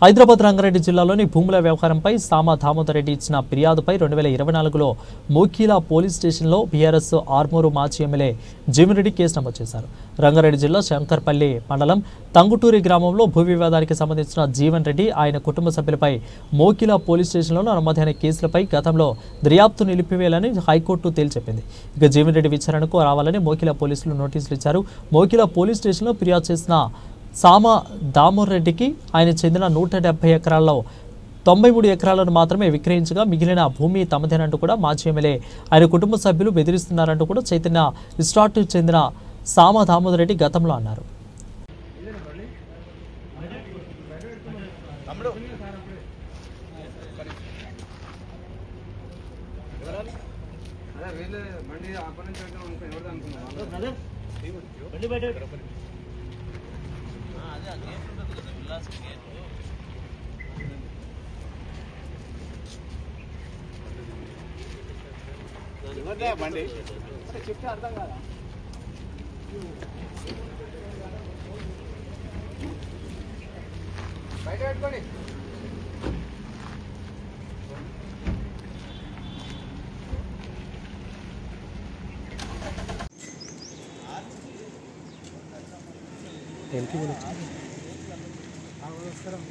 హైదరాబాద్ రంగారెడ్డి జిల్లాలోని భూముల వ్యవహారంపై సామా దామోదర్ రెడ్డి ఇచ్చిన ఫిర్యాదుపై 2024లో మోకీలా పోలీస్ స్టేషన్లో బీఆర్ఎస్ ఆర్మూరు మాజీ ఎమ్మెల్యే జీవన్రెడ్డి కేసు నమోదు చేశారు. రంగారెడ్డి జిల్లా శంకర్పల్లి మండలం తంగుటూరి గ్రామంలో భూ వివాదానికి సంబంధించిన జీవన్ రెడ్డి ఆయన కుటుంబ సభ్యులపై మోకీలా పోలీస్ స్టేషన్లో నమోదైన కేసులపై గతంలో దర్యాప్తు నిలిపివేయాలని హైకోర్టు తేల్చెప్పింది. ఇక జీవన్ రెడ్డి విచారణకు రావాలని మోకీలా పోలీసులు నోటీసులు ఇచ్చారు. మోకీలా పోలీస్ స్టేషన్లో ఫిర్యాదు చేసిన సామా దామోదర్ రెడ్డికి ఆయన చెందిన 170 ఎకరాల్లో 93 ఎకరాలను మాత్రమే విక్రయించగా మిగిలిన భూమి తమదేనంటూ కూడా మాజీ ఎమ్మెల్యే ఆయన కుటుంబ సభ్యులు బెదిరిస్తున్నారంటూ కూడా చైతన్య రిసార్ట్ చెందిన సామా దామోదర్ రెడ్డి గతంలో అన్నారు. చెప్తే అర్థం కాదా? బయట పెట్టుకోండి. నమస్కారం.